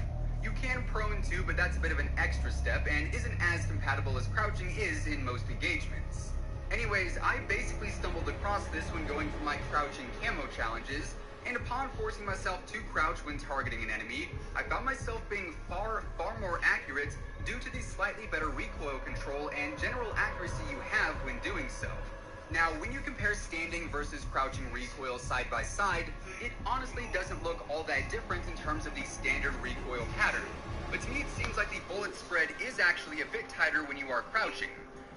You can prone too, but that's a bit of an extra step and isn't as compatible as crouching is in most engagements. Anyways, I basically stumbled across this when going for my crouching camo challenges, and upon forcing myself to crouch when targeting an enemy, I found myself being far more accurate due to the slightly better recoil control and general accuracy you have when doing so. Now, when you compare standing versus crouching recoil side by side, it honestly doesn't look all that different in terms of the standard recoil pattern. But to me, it seems like the bullet spread is actually a bit tighter when you are crouching.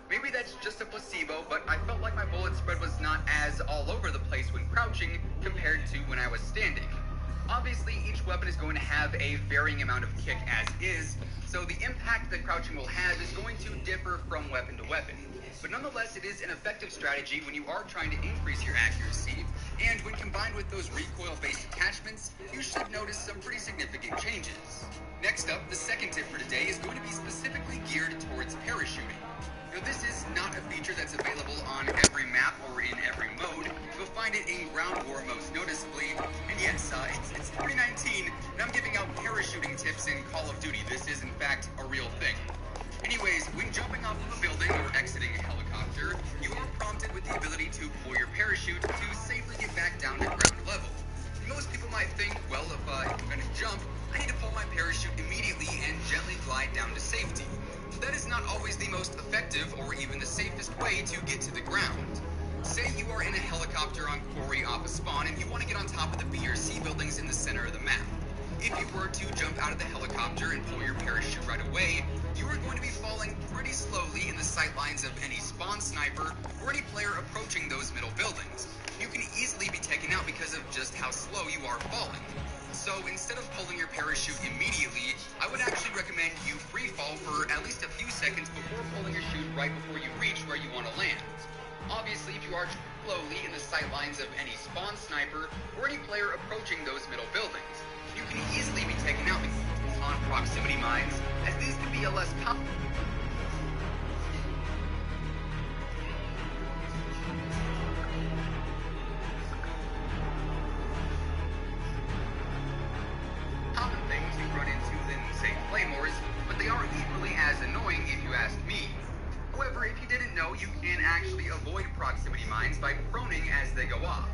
Maybe that's just a placebo, but I felt like my bullet spread was not as all over the place when crouching compared to when I was standing. Obviously, each weapon is going to have a varying amount of kick as is, so the impact that crouching will have is going to differ from weapon to weapon. But nonetheless, it is an effective strategy when you are trying to increase your accuracy, and when combined with those recoil-based attachments, you should notice some pretty significant changes. Next up, the second tip for today is going to be specifically geared towards parachuting. Now, this is not a feature that's available on every map or in every mode. You'll find it in Ground War most noticeably. And yes, it's 2019, and I'm giving out parachuting tips in Call of Duty. This is, in fact, a real thing. Anyways, when jumping off of a building or exiting a helicopter, you are prompted with the ability to pull your parachute to safely get back down to ground level. Most people might think, well, if I'm going to jump, I need to pull my parachute immediately and gently glide down to safety. That is not always the most effective or even the safest way to get to the ground. Say you are in a helicopter on quarry off a spawn and you want to get on top of the B or C buildings in the center of the map. If you were to jump out of the helicopter and pull your parachute right away, you are going to be falling pretty slowly in the sight lines of any spawn sniper or any player approaching those middle buildings. You can easily be taken out because of just how slow you are falling. So instead of pulling your parachute immediately, I would actually recommend you free fall for at least a few seconds before pulling your chute right before you reach where you want to land. Obviously, if you are slowly in the sight lines of any spawn sniper or any player approaching those middle buildings, you can easily be taken out on proximity mines, as these can be a less common things you run into than, say, claymores, but they are equally as annoying if you ask me. However, if you didn't know, you can actually avoid proximity mines by proning as they go off.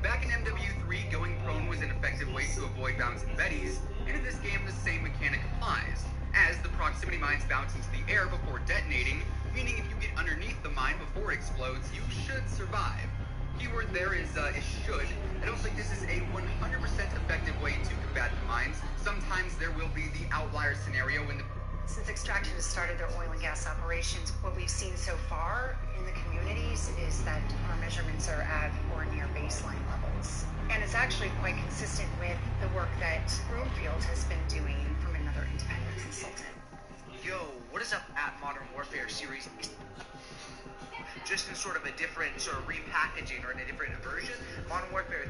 Back in MW3, going prone was an effective way to avoid bouncing Bettys, and in this game the same mechanic applies, as the proximity mines bounce into the air before detonating, meaning if you get underneath the mine before it explodes, you should survive. Keyword there is should. I don't think this is a 100% effective way to combat the mines. Sometimes there will be the outlier scenario when the... Since Extraction has started their oil and gas operations, what we've seen so far in the communities is that our measurements are at or near baseline levels. And it's actually quite consistent with the work that Broomfield has been doing from another independent consultant. Yo, what is up at Modern Warfare Series? Just in sort of a different sort of repackaging or in a different version, Modern Warfare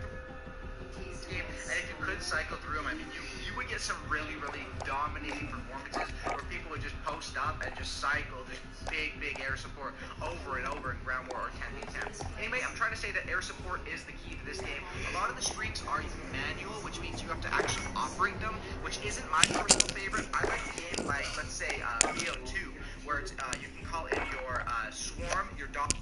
game, and if you could cycle through them, I mean, you would get some really dominating performances where people would just post up and just cycle just big air support over and over in Ground War or 10v10s. Anyway, I'm trying to say that air support is the key to this game. A lot of the streaks are manual, which means you have to actually operate them, which isn't my personal favorite. I like the game like, let's say, BO2, where it's, you can call in your swarm, your dog.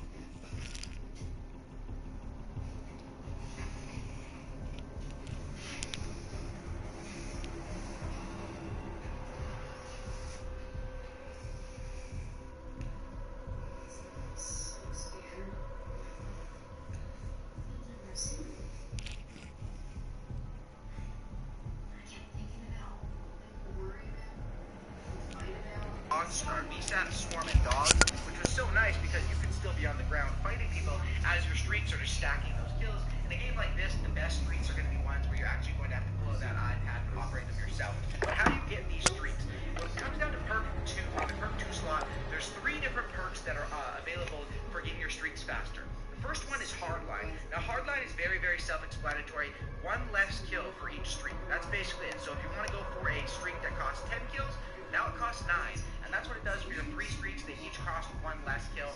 VSAT, Swarm, and Dogs, which was so nice because you could still be on the ground fighting people as your streaks are just stacking those kills. In a game like this, the best streaks are going to be ones where you're actually going to have to pull out that iPad and operate them yourself. But how do you get these streaks? When it comes down to perk 2, the perk 2 slot, there's 3 different perks that are available for getting your streaks faster. The first one is Hardline. Now, Hardline is very, very self-explanatory. 1 less kill for each streak. That's basically it. So if you want to go for a streak that costs 10 kills, now it costs 9. And that's what it does for your 3 streaks. They each cost 1 less kill.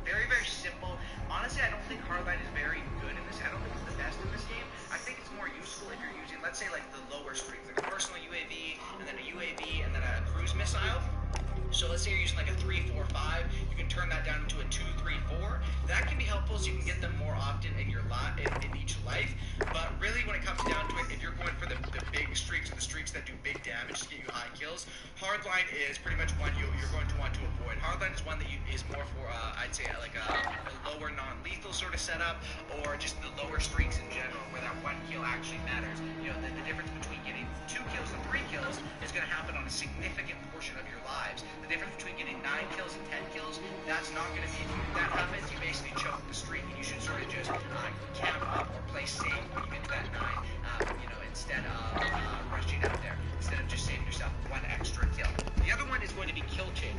Very, very simple. Honestly, I don't think Hardline is very good in this. I don't think it's the best in this game. I think it's more useful if you're using, let's say, like the lower streaks, like a personal UAV, and then a UAV, and then a cruise missile. So let's say you're using like a 3-4-5, you can turn that down to a 2-3-4. That can be helpful so you can get them more often in your in each life. But really, when it comes down to it, if you're going for the big streaks or the streaks that do big damage to get you high kills, Hardline is pretty much one you're going to want to avoid. Hardline is one that is more for, I'd say, like a lower non-lethal sort of setup, or just the lower streaks in general, where that 1 kill actually matters. You know, the difference between getting 2 kills and 3 kills is going to happen on a significant portion of your lives. The difference between getting 9 kills and 10 kills, that's not going to be, if that happens, you basically choke the streak, and you should sort of just camp up or play safe when you get to that 9, you know, instead of rushing out there, instead of just saving yourself 1 extra kill. The other one is going to be Kill Chain.